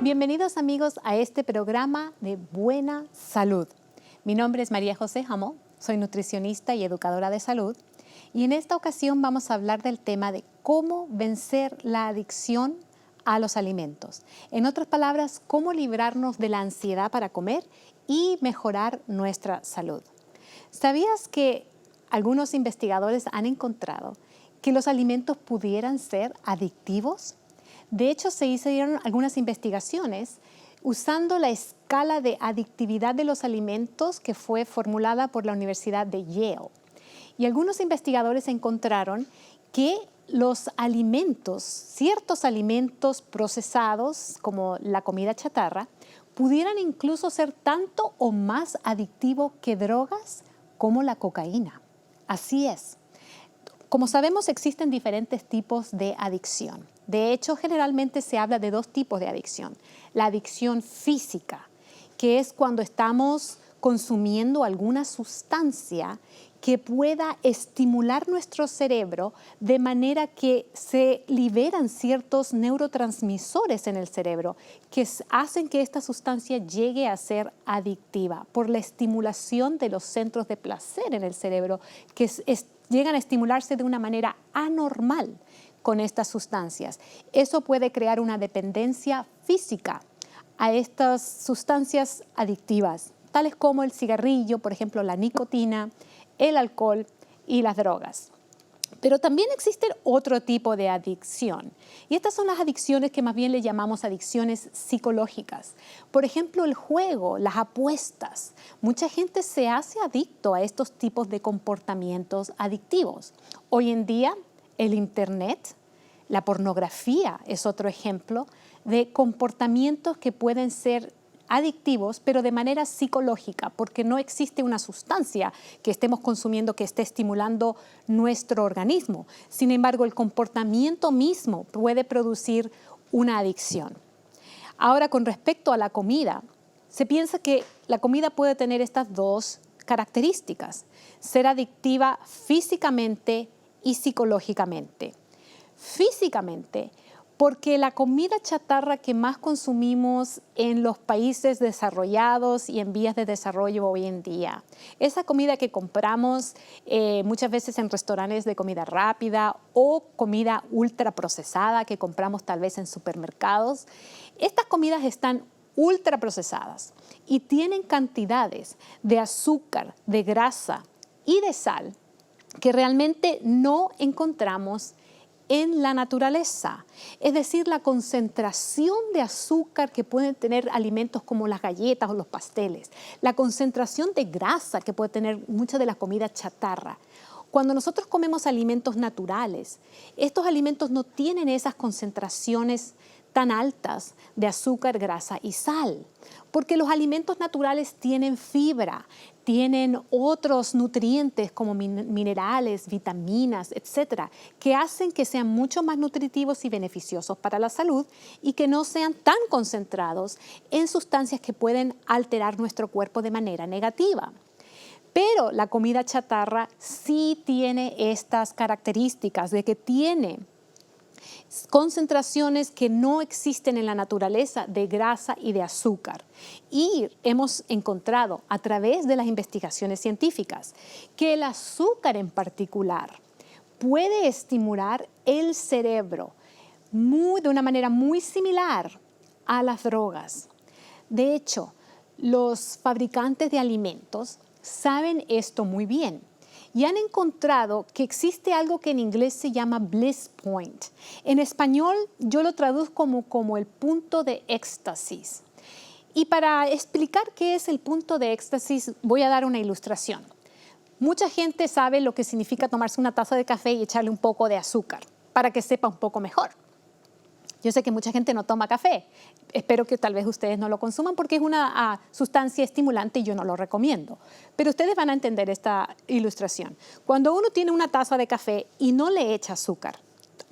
Bienvenidos amigos a este programa de Buena Salud. Mi nombre es María José Jamó, soy nutricionista y educadora de salud y en esta ocasión vamos a hablar del tema de cómo vencer la adicción a los alimentos. En otras palabras, cómo librarnos de la ansiedad para comer y mejorar nuestra salud. ¿Sabías que algunos investigadores han encontrado que los alimentos pudieran ser adictivos? De hecho, se hicieron algunas investigaciones usando la escala de adictividad de los alimentos que fue formulada por la Universidad de Yale. Y algunos investigadores encontraron que los alimentos, ciertos alimentos procesados, como la comida chatarra, pudieran incluso ser tanto o más adictivos que drogas como la cocaína. Así es. Como sabemos, existen diferentes tipos de adicción. De hecho, generalmente se habla de dos tipos de adicción. La adicción física, que es cuando estamos consumiendo alguna sustancia que pueda estimular nuestro cerebro de manera que se liberan ciertos neurotransmisores en el cerebro que hacen que esta sustancia llegue a ser adictiva por la estimulación de los centros de placer en el cerebro que llegan a estimularse de una manera anormal con estas sustancias. Eso puede crear una dependencia física a estas sustancias adictivas, tales como el cigarrillo, por ejemplo, la nicotina, el alcohol y las drogas. Pero también existe otro tipo de adicción. Y estas son las adicciones que más bien le llamamos adicciones psicológicas. Por ejemplo, el juego, las apuestas. Mucha gente se hace adicto a estos tipos de comportamientos adictivos. Hoy en día, el Internet, la pornografía es otro ejemplo de comportamientos que pueden ser adictivos, pero de manera psicológica, porque no existe una sustancia que estemos consumiendo que esté estimulando nuestro organismo. Sin embargo, el comportamiento mismo puede producir una adicción. Ahora, con respecto a la comida, se piensa que la comida puede tener estas dos características: ser adictiva físicamente y psicológicamente. Físicamente, porque la comida chatarra que más consumimos en los países desarrollados y en vías de desarrollo hoy en día, esa comida que compramos muchas veces en restaurantes de comida rápida o comida ultraprocesada que compramos tal vez en supermercados, estas comidas están ultraprocesadas y tienen cantidades de azúcar, de grasa y de sal que realmente no encontramos en la naturaleza. Es decir, la concentración de azúcar que pueden tener alimentos como las galletas o los pasteles, la concentración de grasa que puede tener mucha de la comida chatarra. Cuando nosotros comemos alimentos naturales, estos alimentos no tienen esas concentraciones tan altas de azúcar, grasa y sal, porque los alimentos naturales tienen fibra, tienen otros nutrientes como minerales, vitaminas, etcétera, que hacen que sean mucho más nutritivos y beneficiosos para la salud y que no sean tan concentrados en sustancias que pueden alterar nuestro cuerpo de manera negativa. Pero la comida chatarra sí tiene estas características de que tiene concentraciones que no existen en la naturaleza de grasa y de azúcar. Y hemos encontrado a través de las investigaciones científicas que el azúcar en particular puede estimular el cerebro de una manera muy similar a las drogas. De hecho, los fabricantes de alimentos saben esto muy bien. Y han encontrado que existe algo que en inglés se llama bliss point. En español yo lo traduzco como el punto de éxtasis. Y para explicar qué es el punto de éxtasis voy a dar una ilustración. Mucha gente sabe lo que significa tomarse una taza de café y echarle un poco de azúcar para que sepa un poco mejor. Yo sé que mucha gente no toma café. Espero que tal vez ustedes no lo consuman porque es una sustancia estimulante y yo no lo recomiendo. Pero ustedes van a entender esta ilustración. Cuando uno tiene una taza de café y no le echa azúcar,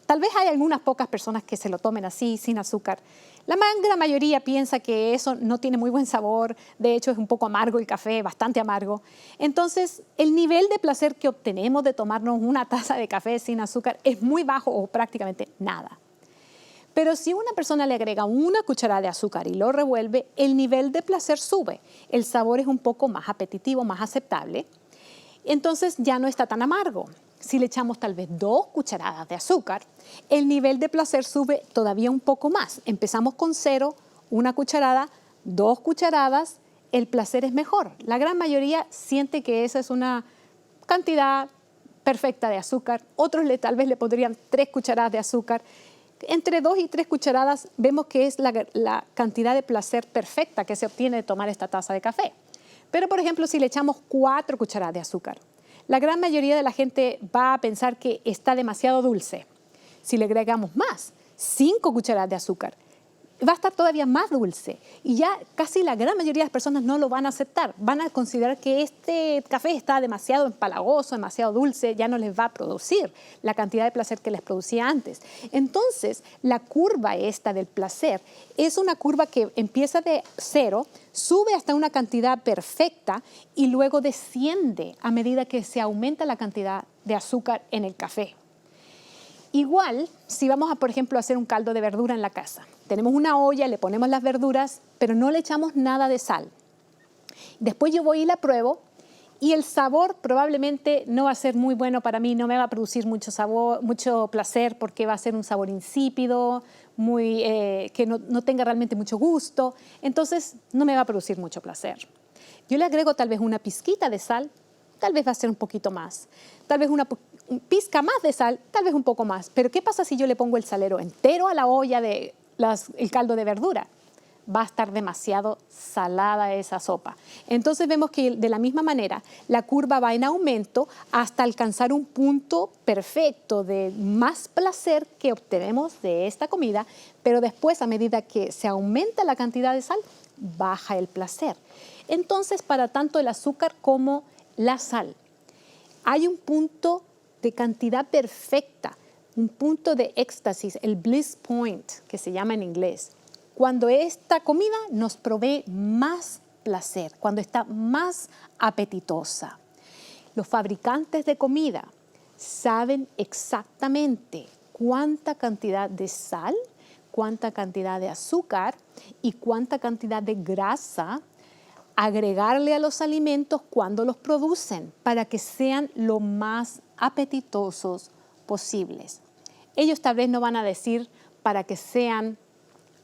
tal vez hay algunas pocas personas que se lo tomen así, sin azúcar. La gran mayoría piensa que eso no tiene muy buen sabor. De hecho, es un poco amargo el café, bastante amargo. Entonces, el nivel de placer que obtenemos de tomarnos una taza de café sin azúcar es muy bajo o prácticamente nada. Pero si una persona le agrega una cucharada de azúcar y lo revuelve, el nivel de placer sube. El sabor es un poco más apetitivo, más aceptable. Entonces ya no está tan amargo. Si le echamos tal vez 2 cucharadas de azúcar, el nivel de placer sube todavía un poco más. Empezamos con 0, 1 cucharada, 2 cucharadas, el placer es mejor. La gran mayoría siente que esa es una cantidad perfecta de azúcar. Otros tal vez le pondrían 3 cucharadas de azúcar. Entre 2 y 3 cucharadas vemos que es la cantidad de placer perfecta que se obtiene de tomar esta taza de café. Pero, por ejemplo, si le echamos 4 cucharadas de azúcar, la gran mayoría de la gente va a pensar que está demasiado dulce. Si le agregamos más, 5 cucharadas de azúcar, va a estar todavía más dulce. Y ya casi la gran mayoría de las personas no lo van a aceptar. Van a considerar que este café está demasiado empalagoso, demasiado dulce, ya no les va a producir la cantidad de placer que les producía antes. Entonces, la curva esta del placer es una curva que empieza de 0, sube hasta una cantidad perfecta y luego desciende a medida que se aumenta la cantidad de azúcar en el café. Igual, si vamos a, por ejemplo, hacer un caldo de verdura en la casa. Tenemos una olla, le ponemos las verduras, pero no le echamos nada de sal. Después yo voy y la pruebo y el sabor probablemente no va a ser muy bueno para mí, no me va a producir mucho sabor, mucho placer porque va a ser un sabor insípido, que no tenga realmente mucho gusto. Entonces, no me va a producir mucho placer. Yo le agrego tal vez una pizquita de sal, tal vez va a ser un poquito más. Tal vez una pizca más de sal, tal vez un poco más. Pero ¿qué pasa si yo le pongo el salero entero a la olla del caldo de verdura? Va a estar demasiado salada esa sopa. Entonces vemos que de la misma manera la curva va en aumento hasta alcanzar un punto perfecto de más placer que obtenemos de esta comida, pero después a medida que se aumenta la cantidad de sal, baja el placer. Entonces para tanto el azúcar como la sal, hay un punto de cantidad perfecta, un punto de éxtasis, el bliss point, que se llama en inglés, cuando esta comida nos provee más placer, cuando está más apetitosa. Los fabricantes de comida saben exactamente cuánta cantidad de sal, cuánta cantidad de azúcar y cuánta cantidad de grasa agregarle a los alimentos cuando los producen para que sean lo más apetitosos posibles. Ellos tal vez no van a decir para que sean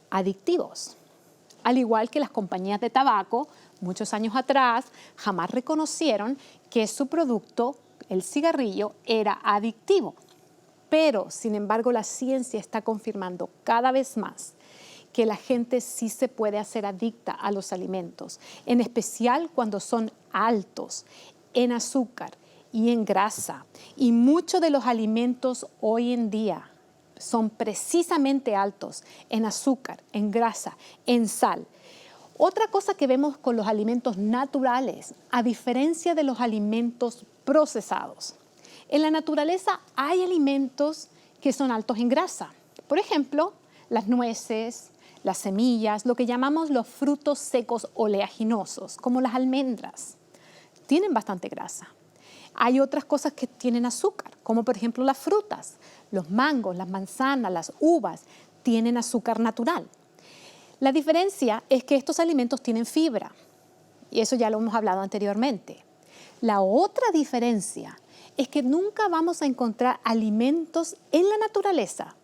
adictivos. Al igual que las compañías de tabaco, muchos años atrás, jamás reconocieron que su producto, el cigarrillo, era adictivo. Pero, sin embargo, la ciencia está confirmando cada vez más que la gente sí se puede hacer adicta a los alimentos, en especial cuando son altos en azúcar y en grasa. Y muchos de los alimentos hoy en día son precisamente altos en azúcar, en grasa, en sal. Otra cosa que vemos con los alimentos naturales, a diferencia de los alimentos procesados, en la naturaleza hay alimentos que son altos en grasa. Por ejemplo, las nueces, las semillas, lo que llamamos los frutos secos oleaginosos, como las almendras, tienen bastante grasa. Hay otras cosas que tienen azúcar, como por ejemplo las frutas, los mangos, las manzanas, las uvas, tienen azúcar natural. La diferencia es que estos alimentos tienen fibra, y eso ya lo hemos hablado anteriormente. La otra diferencia es que nunca vamos a encontrar alimentos en la naturaleza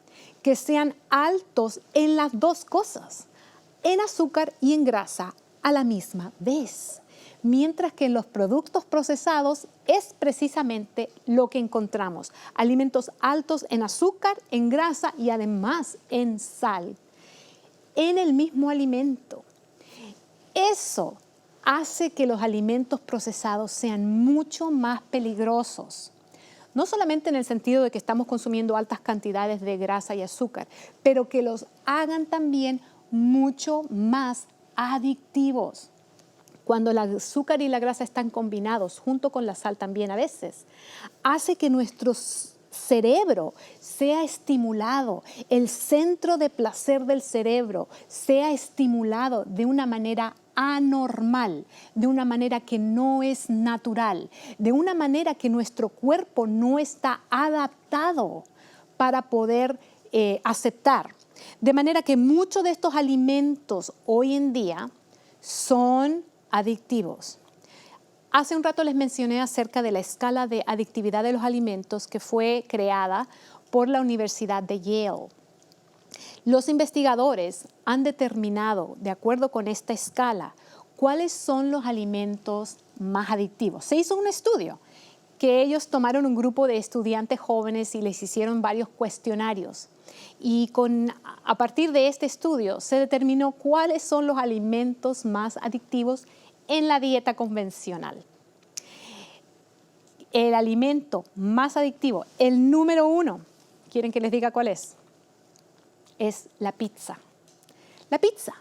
que sean altos en las dos cosas, en azúcar y en grasa a la misma vez. Mientras que en los productos procesados es precisamente lo que encontramos, alimentos altos en azúcar, en grasa y además en sal, en el mismo alimento. Eso hace que los alimentos procesados sean mucho más peligrosos. No solamente en el sentido de que estamos consumiendo altas cantidades de grasa y azúcar, pero que los hagan también mucho más adictivos. Cuando el azúcar y la grasa están combinados, junto con la sal también a veces, hace que nuestro cerebro sea estimulado, el centro de placer del cerebro sea estimulado de una manera anormal, de una manera que no es natural, de una manera que nuestro cuerpo no está adaptado para poder aceptar. De manera que muchos de estos alimentos hoy en día son adictivos. Hace un rato les mencioné acerca de la escala de adictividad de los alimentos que fue creada por la Universidad de Yale. Los investigadores han determinado, de acuerdo con esta escala, cuáles son los alimentos más adictivos. Se hizo un estudio que ellos tomaron un grupo de estudiantes jóvenes y les hicieron varios cuestionarios. Y a partir de este estudio se determinó cuáles son los alimentos más adictivos en la dieta convencional. El alimento más adictivo, el número 1, ¿quieren que les diga cuál es? Es la pizza. La pizza.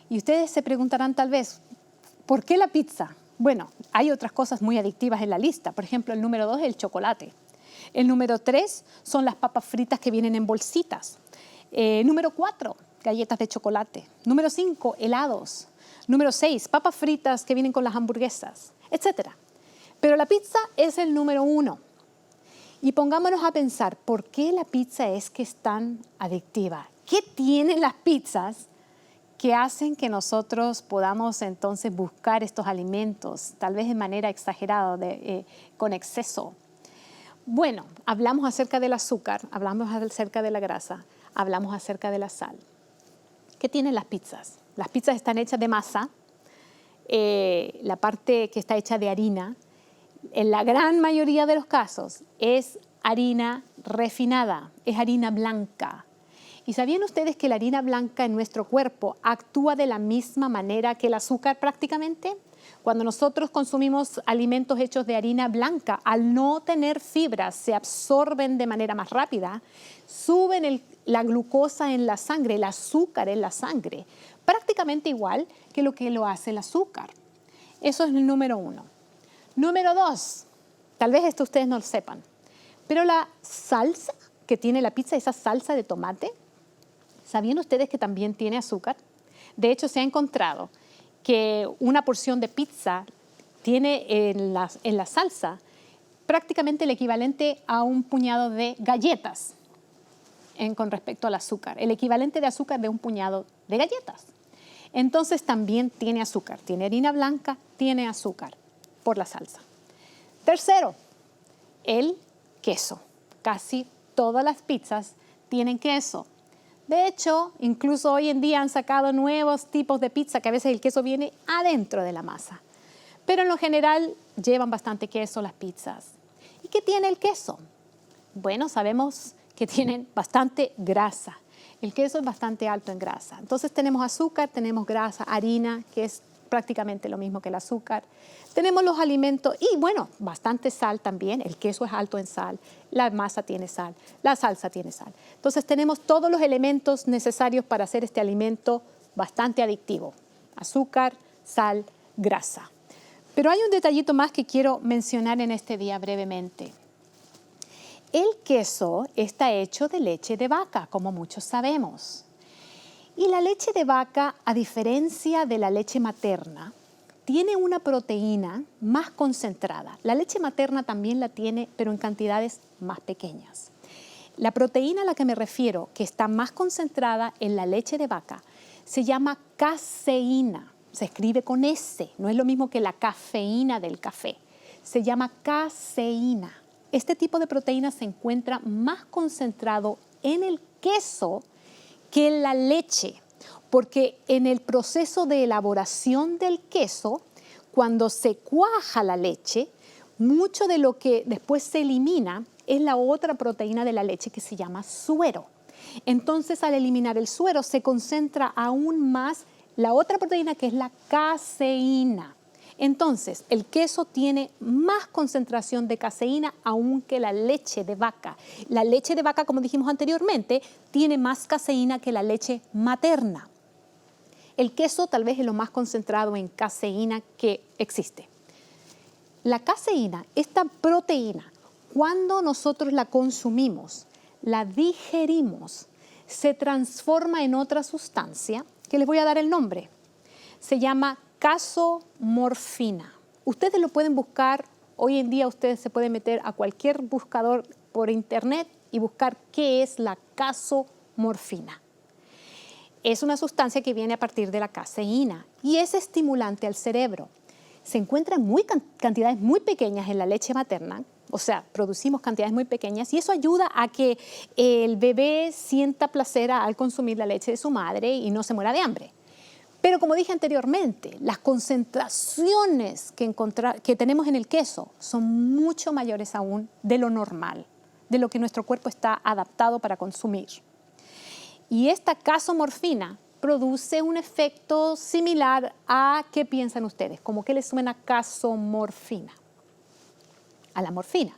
Y ustedes se preguntarán tal vez, ¿por qué la pizza? Bueno, hay otras cosas muy adictivas en la lista. Por ejemplo, el número 2 es el chocolate. El número 3 son las papas fritas que vienen en bolsitas. Número 4, galletas de chocolate. Número 5, helados. Número 6, papas fritas que vienen con las hamburguesas, etc. Pero la pizza es el número 1. Y pongámonos a pensar, ¿por qué la pizza es que es tan adictiva? ¿Qué tienen las pizzas que hacen que nosotros podamos entonces buscar estos alimentos, tal vez de manera exagerada, con exceso? Bueno, hablamos acerca del azúcar, hablamos acerca de la grasa, hablamos acerca de la sal. ¿Qué tienen las pizzas? Las pizzas están hechas de masa, la parte que está hecha de harina, en la gran mayoría de los casos es harina refinada, es harina blanca. ¿Y sabían ustedes que la harina blanca en nuestro cuerpo actúa de la misma manera que el azúcar prácticamente? Cuando nosotros consumimos alimentos hechos de harina blanca, al no tener fibras, se absorben de manera más rápida, suben la glucosa en la sangre, el azúcar en la sangre, prácticamente igual que lo hace el azúcar. Eso es el número 1. Número 2, tal vez esto ustedes no lo sepan, pero la salsa que tiene la pizza, esa salsa de tomate, ¿sabían ustedes que también tiene azúcar? De hecho, se ha encontrado que una porción de pizza tiene en la salsa prácticamente el equivalente a un puñado de galletas con respecto al azúcar, el equivalente de azúcar de un puñado de galletas. Entonces también tiene azúcar, tiene harina blanca, tiene azúcar por la salsa. Tercero, el queso. Casi todas las pizzas tienen queso. De hecho, incluso hoy en día han sacado nuevos tipos de pizza que a veces el queso viene adentro de la masa. Pero en lo general llevan bastante queso las pizzas. ¿Y qué tiene el queso? Bueno, sabemos que tienen bastante grasa. El queso es bastante alto en grasa. Entonces tenemos azúcar, tenemos grasa, harina, que es prácticamente lo mismo que el azúcar. Tenemos los alimentos y, bueno, bastante sal también. El queso es alto en sal, la masa tiene sal, la salsa tiene sal. Entonces tenemos todos los elementos necesarios para hacer este alimento bastante adictivo. Azúcar, sal, grasa. Pero hay un detallito más que quiero mencionar en este día brevemente. El queso está hecho de leche de vaca, como muchos sabemos. Y la leche de vaca, a diferencia de la leche materna, tiene una proteína más concentrada. La leche materna también la tiene, pero en cantidades más pequeñas. La proteína a la que me refiero, que está más concentrada en la leche de vaca, se llama caseína. Se escribe con S, no es lo mismo que la cafeína del café. Se llama caseína. Este tipo de proteína se encuentra más concentrado en el queso que en la leche, porque en el proceso de elaboración del queso, cuando se cuaja la leche, mucho de lo que después se elimina es la otra proteína de la leche que se llama suero. Entonces, al eliminar el suero, se concentra aún más la otra proteína que es la caseína. Entonces, el queso tiene más concentración de caseína aún que la leche de vaca. La leche de vaca, como dijimos anteriormente, tiene más caseína que la leche materna. El queso tal vez es lo más concentrado en caseína que existe. La caseína, esta proteína, cuando nosotros la consumimos, la digerimos, se transforma en otra sustancia que les voy a dar el nombre. Se llama casomorfina. Ustedes lo pueden buscar, hoy en día ustedes se pueden meter a cualquier buscador por internet y buscar qué es la casomorfina. morfina. Es una sustancia que viene a partir de la caseína y es estimulante al cerebro. Se encuentra en cantidades muy pequeñas en la leche materna, o sea, producimos cantidades muy pequeñas y eso ayuda a que el bebé sienta placer al consumir la leche de su madre y no se muera de hambre. Pero como dije anteriormente, las concentraciones que tenemos en el queso son mucho mayores aún de lo normal, de lo que nuestro cuerpo está adaptado para consumir. Y esta casomorfina produce un efecto similar a, ¿qué piensan ustedes? ¿Cómo que le suena casomorfina? A la morfina.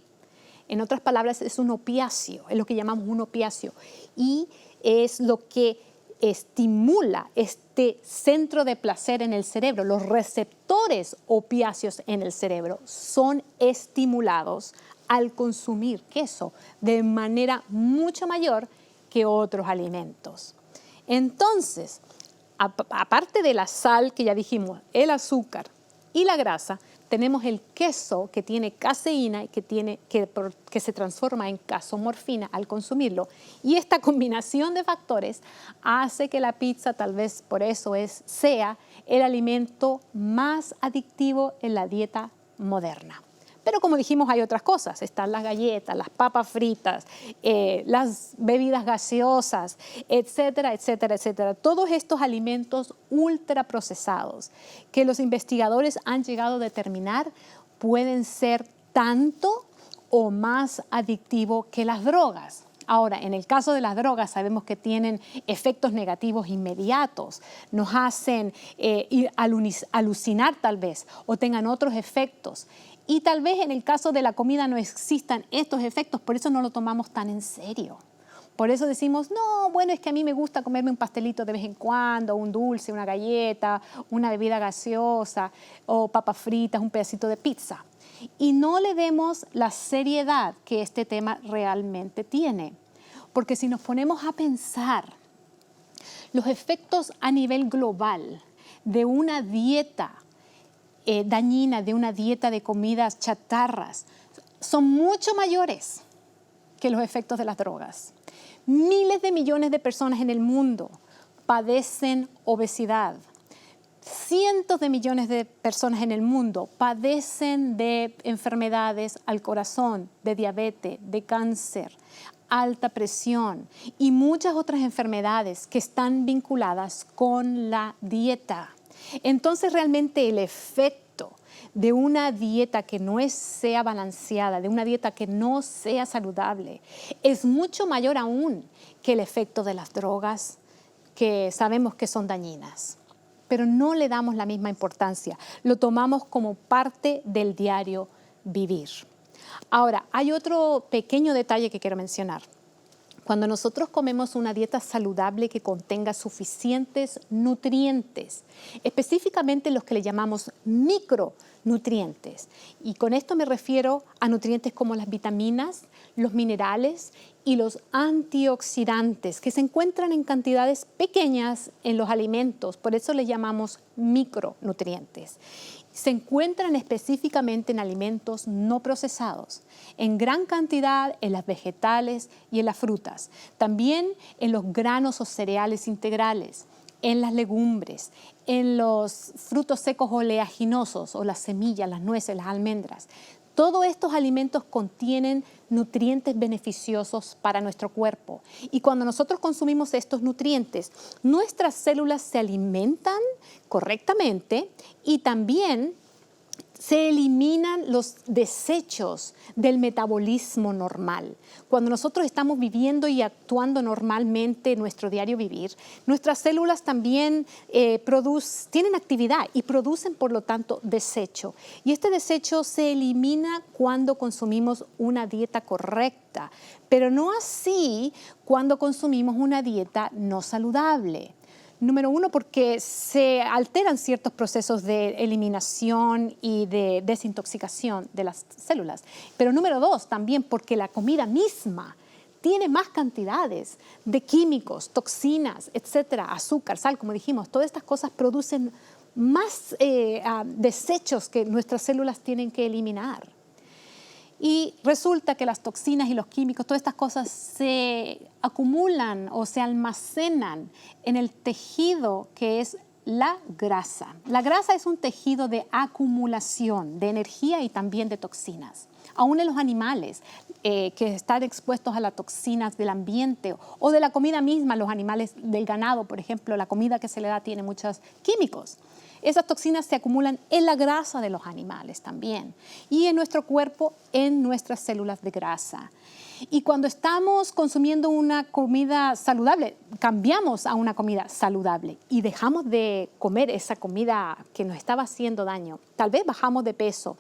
En otras palabras, es un opiáceo, es lo que llamamos un opiáceo. Y es lo que estimula este centro de placer en el cerebro. Los receptores opiáceos en el cerebro son estimulados al consumir queso de manera mucho mayor que otros alimentos. Entonces, aparte de la sal que ya dijimos, el azúcar y la grasa, tenemos el queso que tiene caseína y que se transforma en casomorfina al consumirlo. Y esta combinación de factores hace que la pizza, tal vez por eso sea el alimento más adictivo en la dieta moderna. Pero como dijimos, hay otras cosas. Están las galletas, las papas fritas, las bebidas gaseosas, etcétera, etcétera, etcétera. Todos estos alimentos ultraprocesados que los investigadores han llegado a determinar pueden ser tanto o más adictivos que las drogas. Ahora, en el caso de las drogas sabemos que tienen efectos negativos inmediatos, nos hacen alucinar tal vez o tengan otros efectos. Y tal vez en el caso de la comida no existan estos efectos, por eso no lo tomamos tan en serio. Por eso decimos, no, bueno, es que a mí me gusta comerme un pastelito de vez en cuando, un dulce, una galleta, una bebida gaseosa o papas fritas, un pedacito de pizza. Y no le demos la seriedad que este tema realmente tiene. Porque si nos ponemos a pensar los efectos a nivel global de una dieta dañina, de una dieta de comidas chatarras, son mucho mayores que los efectos de las drogas. Miles de millones de personas en el mundo padecen obesidad. Cientos de millones de personas en el mundo padecen de enfermedades al corazón, de diabetes, de cáncer, alta presión y muchas otras enfermedades que están vinculadas con la dieta. Entonces realmente el efecto de una dieta que no sea balanceada, de una dieta que no sea saludable, es mucho mayor aún que el efecto de las drogas que sabemos que son dañinas. Pero no le damos la misma importancia, lo tomamos como parte del diario vivir. Ahora, hay otro pequeño detalle que quiero mencionar. Cuando nosotros comemos una dieta saludable que contenga suficientes nutrientes, específicamente los que le llamamos micronutrientes, y con esto me refiero a nutrientes como las vitaminas, los minerales y los antioxidantes que se encuentran en cantidades pequeñas en los alimentos, por eso les llamamos micronutrientes. Se encuentran específicamente en alimentos no procesados, en gran cantidad en las vegetales y en las frutas, también en los granos o cereales integrales, en las legumbres, en los frutos secos oleaginosos o las semillas, las nueces, las almendras. Todos estos alimentos contienen nutrientes beneficiosos para nuestro cuerpo. Y cuando nosotros consumimos estos nutrientes, nuestras células se alimentan correctamente y también se eliminan los desechos del metabolismo normal. Cuando nosotros estamos viviendo y actuando normalmente en nuestro diario vivir, nuestras células también tienen actividad y producen, por lo tanto, desecho. Y este desecho se elimina cuando consumimos una dieta correcta, pero no así cuando consumimos una dieta no saludable. Número uno, porque se alteran ciertos procesos de eliminación y de desintoxicación de las células. Pero número dos, también porque la comida misma tiene más cantidades de químicos, toxinas, etcétera, azúcar, sal, como dijimos. Todas estas cosas producen más desechos que nuestras células tienen que eliminar. Y resulta que las toxinas y los químicos, todas estas cosas se acumulan o se almacenan en el tejido que es la grasa. La grasa es un tejido de acumulación de energía y también de toxinas. Aún en los animales que están expuestos a las toxinas del ambiente o de la comida misma, los animales del ganado, por ejemplo, la comida que se le da tiene muchos químicos. Esas toxinas se acumulan en la grasa de los animales también y en nuestro cuerpo, en nuestras células de grasa. Y cuando estamos consumiendo una comida saludable, cambiamos a una comida saludable y dejamos de comer esa comida que nos estaba haciendo daño. Tal vez bajamos de peso.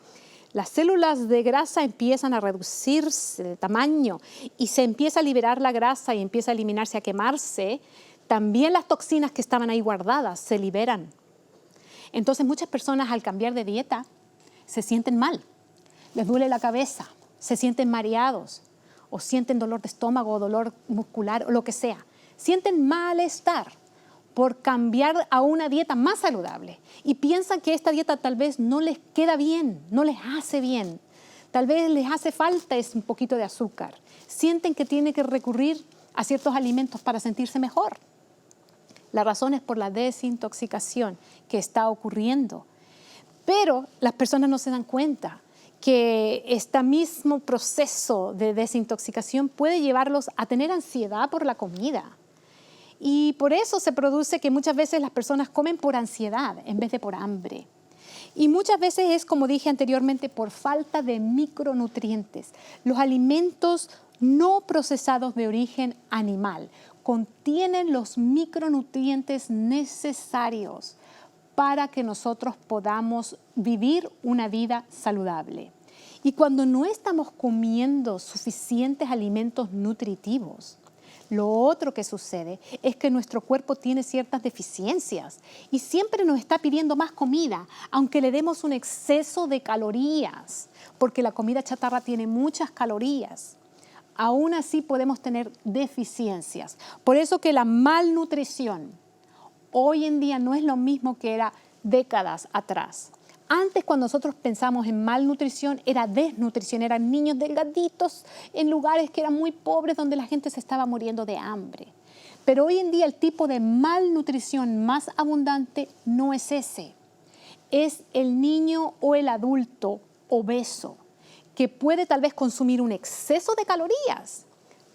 Las células de grasa empiezan a reducirse de tamaño y se empieza a liberar la grasa y empieza a eliminarse, a quemarse. También las toxinas que estaban ahí guardadas se liberan. Entonces muchas personas al cambiar de dieta se sienten mal, les duele la cabeza, se sienten mareados o sienten dolor de estómago o dolor muscular o lo que sea. Sienten malestar por cambiar a una dieta más saludable y piensan que esta dieta tal vez no les queda bien, no les hace bien. Tal vez les hace falta un poquito de azúcar. Sienten que tienen que recurrir a ciertos alimentos para sentirse mejor. La razón es por la desintoxicación que está ocurriendo. Pero las personas no se dan cuenta que este mismo proceso de desintoxicación puede llevarlos a tener ansiedad por la comida. Y por eso se produce que muchas veces las personas comen por ansiedad en vez de por hambre. Y muchas veces es, como dije anteriormente, por falta de micronutrientes. Los alimentos no procesados de origen animal contienen los micronutrientes necesarios para que nosotros podamos vivir una vida saludable. Y cuando no estamos comiendo suficientes alimentos nutritivos, lo otro que sucede es que nuestro cuerpo tiene ciertas deficiencias y siempre nos está pidiendo más comida, aunque le demos un exceso de calorías, porque la comida chatarra tiene muchas calorías. Aún así podemos tener deficiencias. Por eso que la malnutrición hoy en día no es lo mismo que era décadas atrás. Antes, cuando nosotros pensamos en malnutrición, era desnutrición, eran niños delgaditos en lugares que eran muy pobres donde la gente se estaba muriendo de hambre. Pero hoy en día el tipo de malnutrición más abundante no es ese. Es el niño o el adulto obeso, que puede tal vez consumir un exceso de calorías,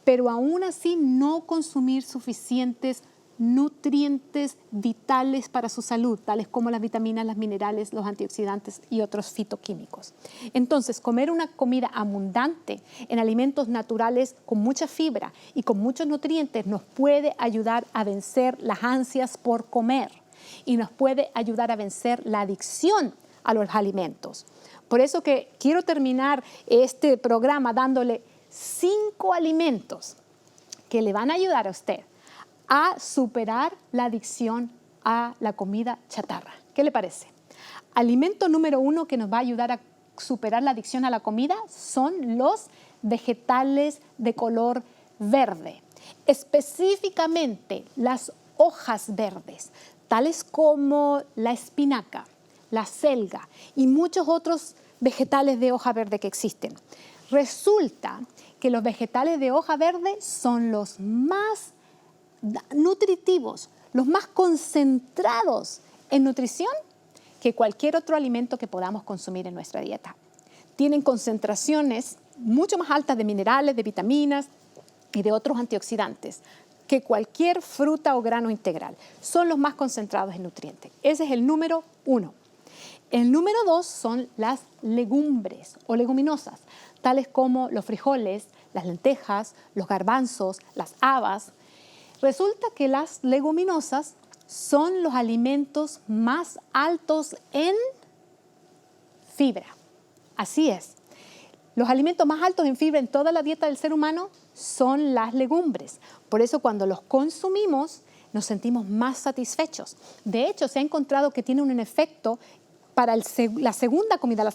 pero aún así no consumir suficientes nutrientes vitales para su salud, tales como las vitaminas, los minerales, los antioxidantes y otros fitoquímicos. Entonces, comer una comida abundante en alimentos naturales con mucha fibra y con muchos nutrientes nos puede ayudar a vencer las ansias por comer y nos puede ayudar a vencer la adicción a los alimentos. Por eso que quiero terminar este programa dándole 5 alimentos que le van a ayudar a usted a superar la adicción a la comida chatarra. ¿Qué le parece? Alimento número 1 que nos va a ayudar a superar la adicción a la comida son los vegetales de color verde. Específicamente las hojas verdes, tales como la espinaca, la selga y muchos otros vegetales de hoja verde que existen. Resulta que los vegetales de hoja verde son los más nutritivos, los más concentrados en nutrición que cualquier otro alimento que podamos consumir en nuestra dieta. Tienen concentraciones mucho más altas de minerales, de vitaminas y de otros antioxidantes que cualquier fruta o grano integral. Son los más concentrados en nutrientes. Ese es el número 1. El número 2 son las legumbres o leguminosas, tales como los frijoles, las lentejas, los garbanzos, las habas. Resulta que las leguminosas son los alimentos más altos en fibra. Así es. Los alimentos más altos en fibra en toda la dieta del ser humano son las legumbres. Por eso cuando los consumimos nos sentimos más satisfechos. De hecho, se ha encontrado que tiene un efecto para la segunda comida, la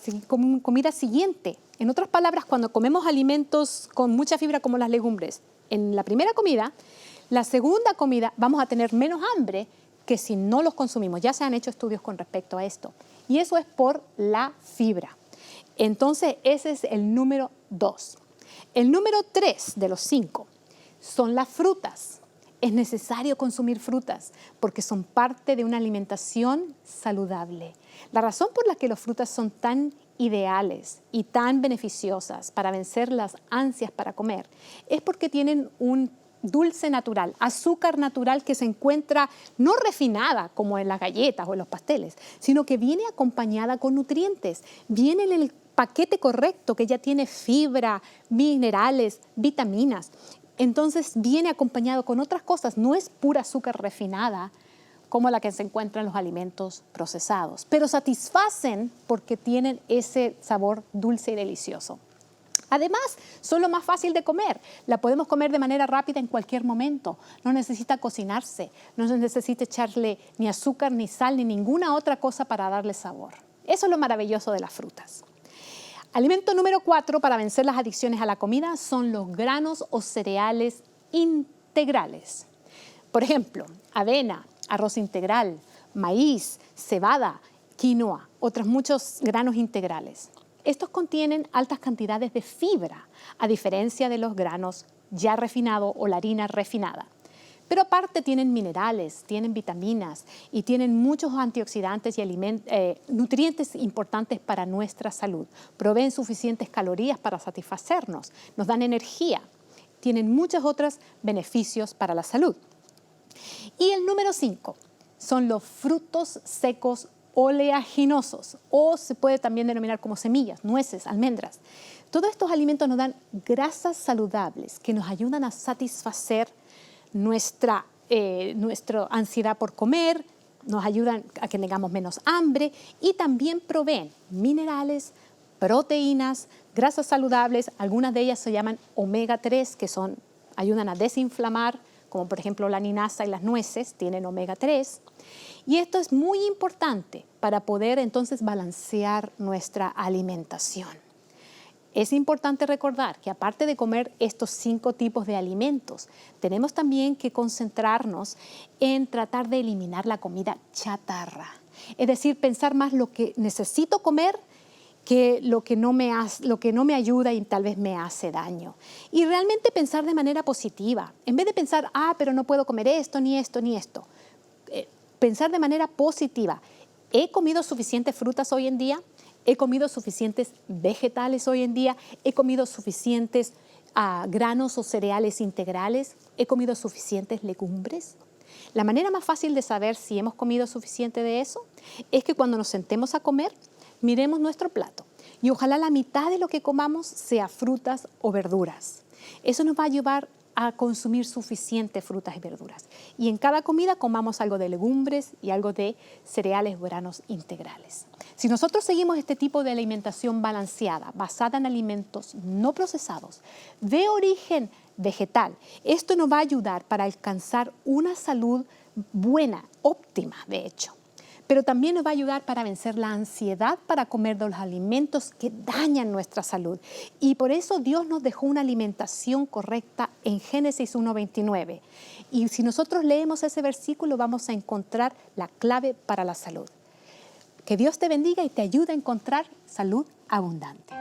comida siguiente. En otras palabras, cuando comemos alimentos con mucha fibra como las legumbres, en la primera comida, la segunda comida vamos a tener menos hambre que si no los consumimos. Ya se han hecho estudios con respecto a esto. Y eso es por la fibra. Entonces, ese es el número 2. El número 3 de los 5 son las frutas. Es necesario consumir frutas porque son parte de una alimentación saludable. La razón por la que las frutas son tan ideales y tan beneficiosas para vencer las ansias para comer es porque tienen un dulce natural, azúcar natural que se encuentra no refinada como en las galletas o en los pasteles, sino que viene acompañada con nutrientes, viene en el paquete correcto que ya tiene fibra, minerales, vitaminas. Entonces viene acompañado con otras cosas, no es pura azúcar refinada como la que se encuentra en los alimentos procesados, pero satisfacen porque tienen ese sabor dulce y delicioso. Además, son lo más fácil de comer. La podemos comer de manera rápida en cualquier momento. No necesita cocinarse, no se necesita echarle ni azúcar, ni sal, ni ninguna otra cosa para darle sabor. Eso es lo maravilloso de las frutas. Alimento número 4 para vencer las adicciones a la comida son los granos o cereales integrales. Por ejemplo, avena, arroz integral, maíz, cebada, quinoa, otros muchos granos integrales. Estos contienen altas cantidades de fibra, a diferencia de los granos ya refinados o la harina refinada. Pero aparte tienen minerales, tienen vitaminas y tienen muchos antioxidantes y nutrientes importantes para nuestra salud. Proveen suficientes calorías para satisfacernos, nos dan energía, tienen muchos otros beneficios para la salud. Y el número 5 son los frutos secos oleaginosos, o se puede también denominar como semillas, nueces, almendras. Todos estos alimentos nos dan grasas saludables que nos ayudan a satisfacer nuestra ansiedad por comer, nos ayudan a que tengamos menos hambre y también proveen minerales, proteínas, grasas saludables, algunas de ellas se llaman omega 3, que ayudan a desinflamar, como por ejemplo la linaza y las nueces tienen omega 3. Y esto es muy importante para poder entonces balancear nuestra alimentación. Es importante recordar que aparte de comer estos 5 tipos de alimentos, tenemos también que concentrarnos en tratar de eliminar la comida chatarra. Es decir, pensar más lo que necesito comer que lo que no me ayuda y tal vez me hace daño. Y realmente pensar de manera positiva. En vez de pensar, pero no puedo comer esto, ni esto, ni esto. Pensar de manera positiva. ¿He comido suficientes frutas hoy en día? ¿He comido suficientes vegetales hoy en día? ¿He comido suficientes granos o cereales integrales? ¿He comido suficientes legumbres? La manera más fácil de saber si hemos comido suficiente de eso es que cuando nos sentemos a comer, miremos nuestro plato y ojalá la mitad de lo que comamos sea frutas o verduras. Eso nos va a ayudar a consumir suficientes frutas y verduras. Y en cada comida comamos algo de legumbres y algo de cereales o granos integrales. Si nosotros seguimos este tipo de alimentación balanceada, basada en alimentos no procesados, de origen vegetal, esto nos va a ayudar para alcanzar una salud buena, óptima, de hecho. Pero también nos va a ayudar para vencer la ansiedad para comer de los alimentos que dañan nuestra salud. Y por eso Dios nos dejó una alimentación correcta en Génesis 1:29. Y si nosotros leemos ese versículo, vamos a encontrar la clave para la salud. Que Dios te bendiga y te ayude a encontrar salud abundante.